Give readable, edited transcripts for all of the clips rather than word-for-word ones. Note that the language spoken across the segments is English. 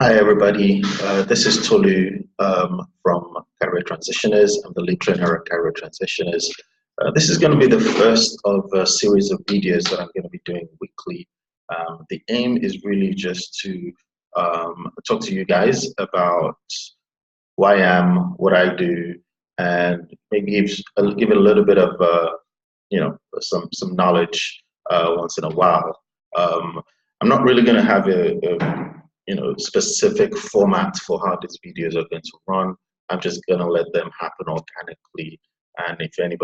Hi, everybody. This is Tolu from Career Transitioners. I'm the lead trainer at Career Transitioners. This is going to be the first of a series of videos that I'm going to be doing weekly. The aim is really just to talk to you guys about who I am, what I do, and maybe give it a little bit of some knowledge once in a while. Um, I'm not really going to have a specific format for how these videos are going to run. I'm just going to let them happen organically. And if any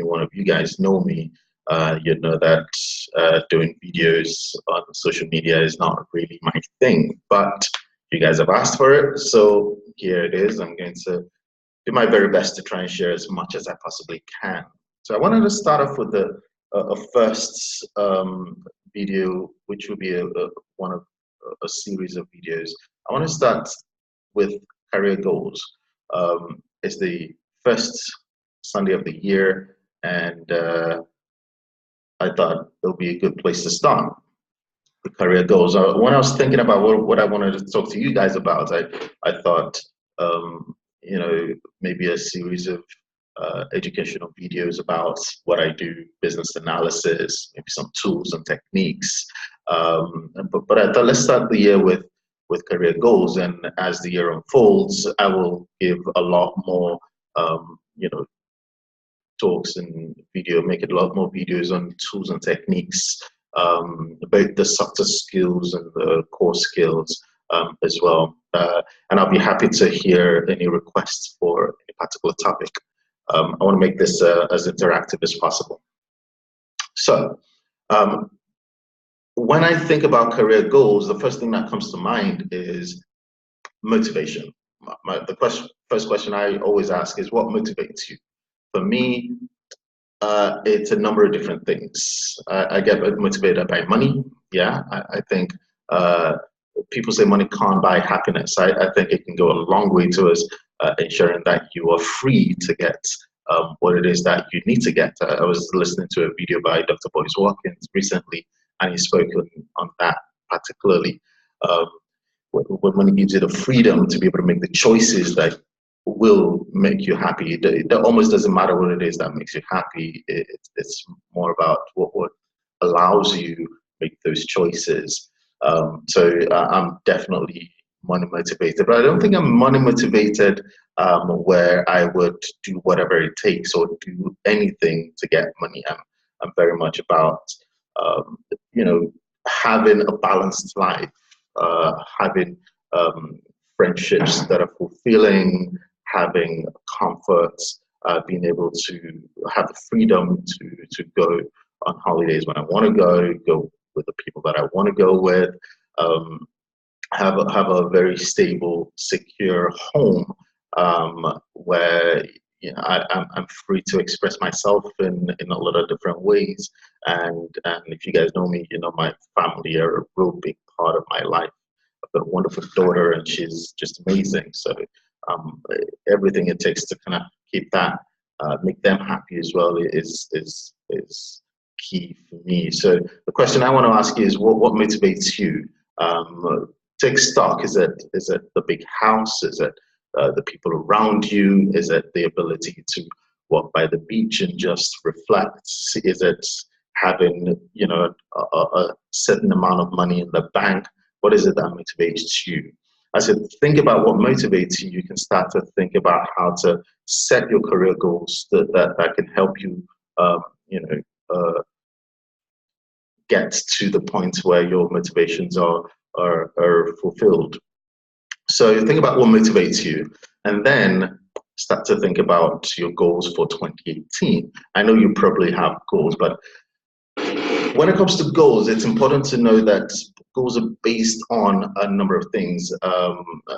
one of you guys know me, you know that doing videos on social media is not really my thing. But you guys have asked for it, so here it is. I'm going to do my very best to try and share as much as I possibly can. So I wanted to start off with a first video, which will be one of a series of videos. I want to start with career goals. It's the first Sunday of the year, and I thought it'll be a good place to start with career goals. When I was thinking about what I wanted to talk to you guys about, I thought, maybe a series of educational videos about what I do, business analysis, maybe some tools and techniques. But I thought let's start the year with career goals, and as the year unfolds, I will give a lot more, talks and make it a lot more videos on tools and techniques, about the softer skills and the core skills as well. And I'll be happy to hear any requests for any particular topic. I want to make this as interactive as possible. So, when I think about career goals, the first thing that comes to mind is motivation. First question I always ask is, what motivates you? For me, it's a number of different things. I get motivated by money. Yeah, I think people say money can't buy happiness. I think it can go a long way towards ensuring that you are free to get what it is that you need to get. I was listening to a video by Dr. Boyce Watkins recently, and he spoke on that particularly. When money gives you the freedom to be able to make the choices that will make you happy. It almost doesn't matter what it is that makes you happy. It's more about what allows you to make those choices. I'm definitely money motivated, but I don't think I'm money motivated where I would do whatever it takes or do anything to get money. I'm very much about having a balanced life, having friendships that are fulfilling, having comfort, being able to have the freedom to go on holidays when I want to go with the people that I want to go with, have a very stable, secure home where I'm free to express myself in a lot of different ways. And if you guys know me, you know my family are a real big part of my life. I've got a wonderful daughter, and she's just amazing. So everything it takes to kind of keep that, make them happy as well is key for me. So the question I want to ask you is, what motivates you? Take stock. Is it the big house? Is it the people around you? Is it the ability to walk by the beach and just reflect? Is it having a certain amount of money in the bank? What is it that motivates you? I said, think about what motivates you. You can start to think about how to set your career goals that can help you, get to the point where your motivations are fulfilled. So think about what motivates you, and then start to think about your goals for 2018. I know you probably have goals, but when it comes to goals, it's important to know that goals are based on a number of things,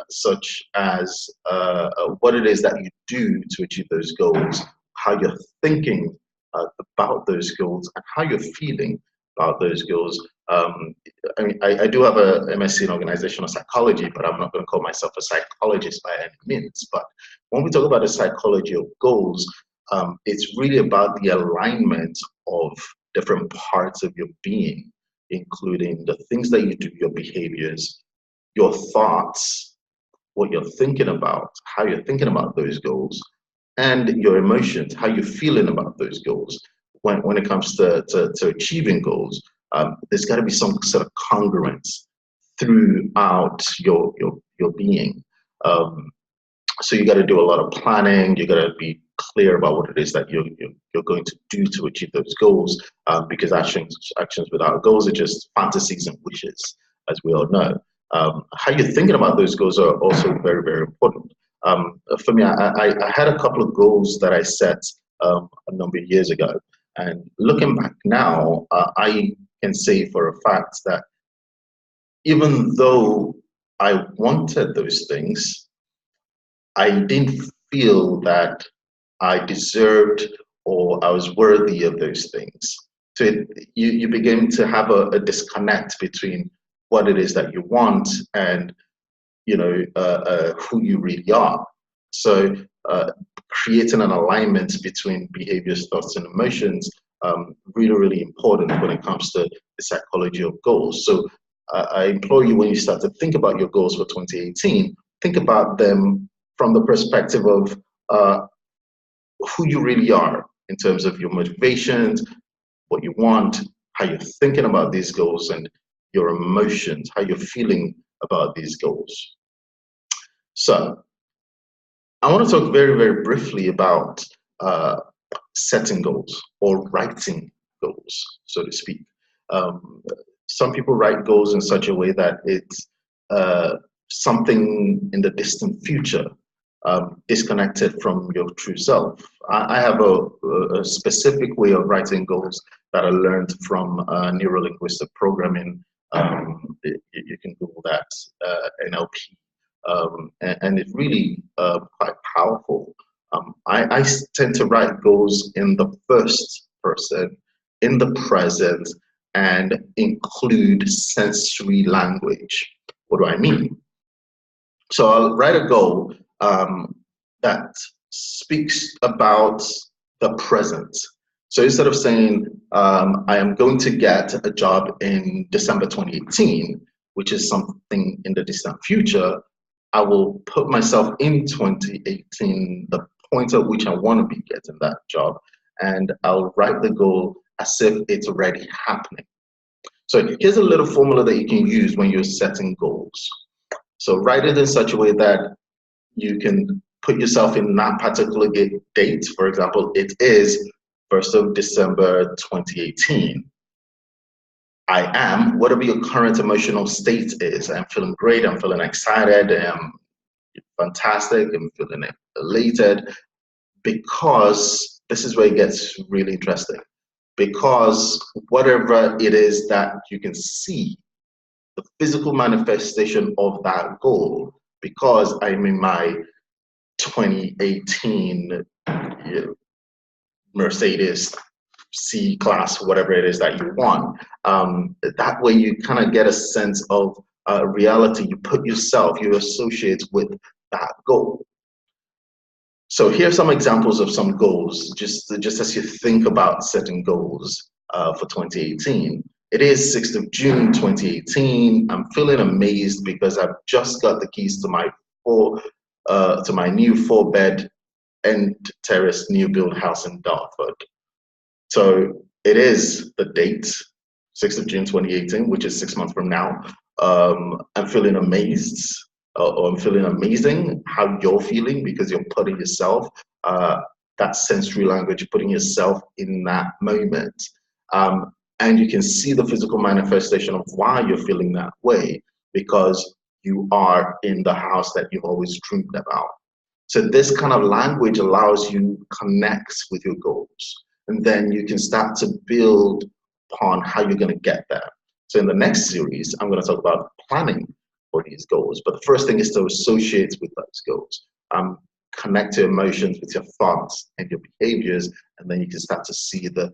such as what it is that you do to achieve those goals, how you're thinking about those goals, and how you're feeling about those goals. I do have a MSc in organizational psychology, but I'm not going to call myself a psychologist by any means. But when we talk about the psychology of goals, it's really about the alignment of different parts of your being, including the things that you do, your behaviors, your thoughts, what you're thinking about, how you're thinking about those goals, and your emotions, how you're feeling about those goals. When it comes to achieving goals, there's got to be some sort of congruence throughout your being. So you got to do a lot of planning. You got to be clear about what it is that you're going to do to achieve those goals, because actions without goals are just fantasies and wishes, as we all know. How you're thinking about those goals are also very, very important. For me, I had a couple of goals that I set a number of years ago, and looking back now, I can say for a fact that even though I wanted those things, I didn't feel that I deserved or I was worthy of those things. So you begin to have a disconnect between what it is that you want and who you really are. So creating an alignment between behaviors, thoughts, and emotions, really, really important when it comes to the psychology of goals. So I implore you, when you start to think about your goals for 2018, think about them from the perspective of who you really are in terms of your motivations, what you want, how you're thinking about these goals, and your emotions, how you're feeling about these goals. So I want to talk very, very briefly about setting goals or writing goals, so to speak. Some people write goals in such a way that it's something in the distant future, disconnected from your true self. I have a specific way of writing goals that I learned from neuro-linguistic programming. You can Google that, NLP, and it's really quite powerful. I tend to write goals in the first person, in the present, and include sensory language. What do I mean? So I'll write a goal that speaks about the present. So instead of saying, I am going to get a job in December 2018, which is something in the distant future, I will put myself in 2018, the point at which I want to be getting that job, and I'll write the goal as if it's already happening. So here's a little formula that you can use when you're setting goals. So write it in such a way that you can put yourself in that particular date. For example, it is 1st of December 2018. I am, whatever your current emotional state is, I'm feeling great, I'm feeling excited, I'm fantastic, I'm feeling elated, because this is where it gets really interesting. Because whatever it is that you can see, the physical manifestation of that goal, because I'm in my 2018 Mercedes C-Class, whatever it is that you want. That way you kind of get a sense of reality. You put yourself, you associate with that goal. So here's some examples of some goals, just as you think about setting goals for 2018. It is 6th of June 2018. I'm feeling amazed because I've just got the keys to my new 4-bed end terrace new build house in Dartford. So it is the date, 6th of June 2018, which is 6 months from now. I'm feeling amazed, or I'm feeling amazing. How you're feeling, because you're putting yourself, that sensory language, putting yourself in that moment. And you can see the physical manifestation of why you're feeling that way, because you are in the house that you've always dreamed about. So this kind of language allows you to connect with your goals. And then you can start to build upon how you're going to get there. So in the next series, I'm going to talk about planning for these goals. But the first thing is to associate with those goals. Connect your emotions with your thoughts and your behaviors, and then you can start to see the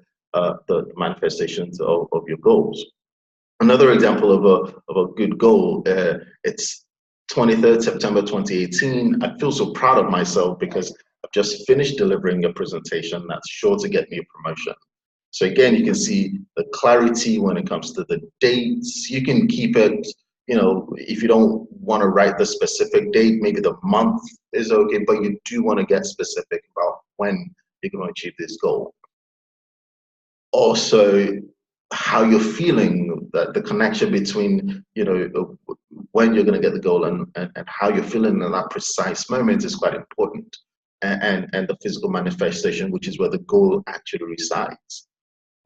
manifestations of your goals. Another example of a good goal, it's 23rd September 2018. I feel so proud of myself because I've just finished delivering a presentation that's sure to get me a promotion. So again, you can see the clarity when it comes to the dates. You can keep it you know, if you don't want to write the specific date, maybe the month is okay, but you do want to get specific about when you're going to achieve this goal. Also, how you're feeling, that the connection between, you know, when you're going to get the goal and how you're feeling in that precise moment is quite important. And the physical manifestation, which is where the goal actually resides.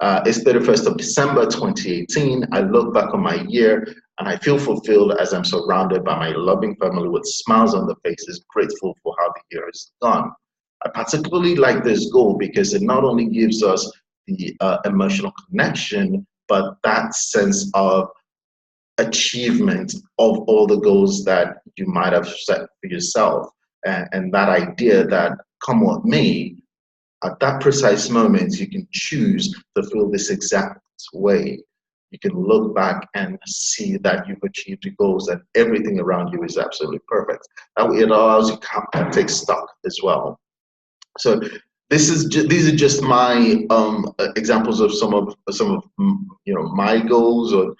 It's 31st of December 2018. I look back on my year and I feel fulfilled as I'm surrounded by my loving family with smiles on their faces, grateful for how the year has gone. I particularly like this goal because it not only gives us the emotional connection, but that sense of achievement of all the goals that you might have set for yourself. And that idea that come what may, at that precise moment, you can choose to feel this exact way. You can look back and see that you've achieved your goals and everything around you is absolutely perfect. That way it allows you to take stock as well. So these are just my examples of some of you know, my goals, or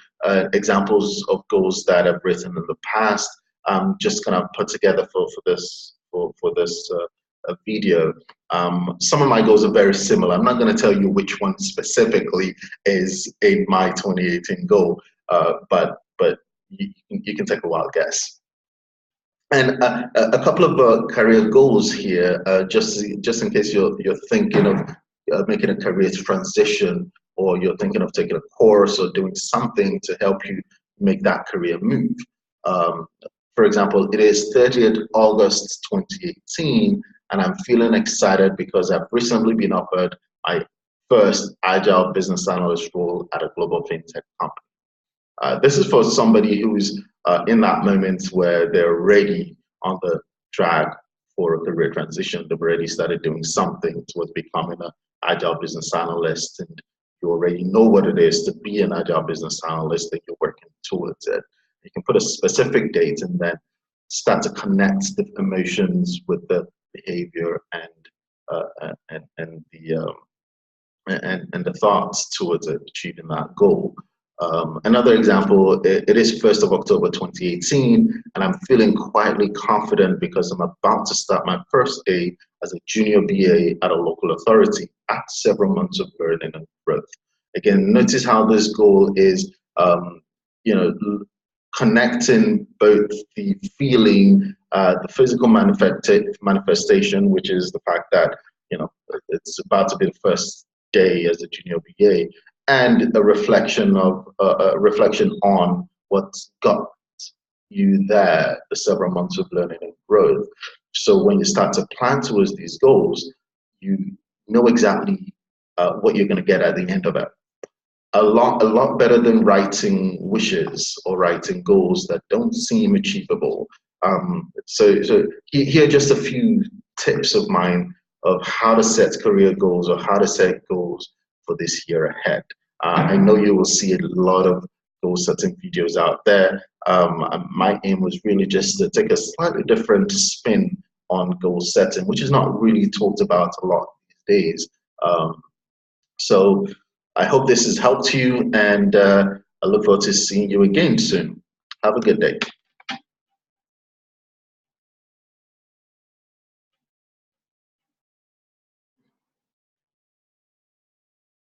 examples of goals that I've written in the past. Just kind of put together for this video. Some of my goals are very similar. I'm not going to tell you which one specifically is a my 2018 goal, but you can take a wild guess. And a couple of career goals here, just in case you're thinking of making a career transition, or you're thinking of taking a course or doing something to help you make that career move. For example, it is 30th August 2018, and I'm feeling excited because I've recently been offered my first Agile business analyst role at a global fintech company. This is for somebody who's in that moment where they're ready on the track for a career transition. They've already started doing something towards becoming an Agile business analyst, and you already know what it is to be an Agile business analyst, and you're working towards it. You can put a specific date and then start to connect the emotions with the behavior and the thoughts towards achieving that goal. Another example, it is 1st of October 2018, and I'm feeling quietly confident because I'm about to start my first day as a junior BA at a local authority after several months of learning and growth. Again, notice how this goal is, you know, connecting both the feeling, the physical manifestation, which is the fact that, you know, it's about to be the first day as a junior BA, and a reflection on what's got you there, the several months of learning and growth. So when you start to plan towards these goals, you know exactly what you're going to get at the end of it. A lot better than writing wishes or writing goals that don't seem achievable. So here are just a few tips of mine of how to set career goals, or how to set goals for this year ahead. I know you will see a lot of goal setting videos out there. My aim was really just to take a slightly different spin on goal setting, which is not really talked about a lot these days. So I hope this has helped you, and I look forward to seeing you again soon. Have a good day.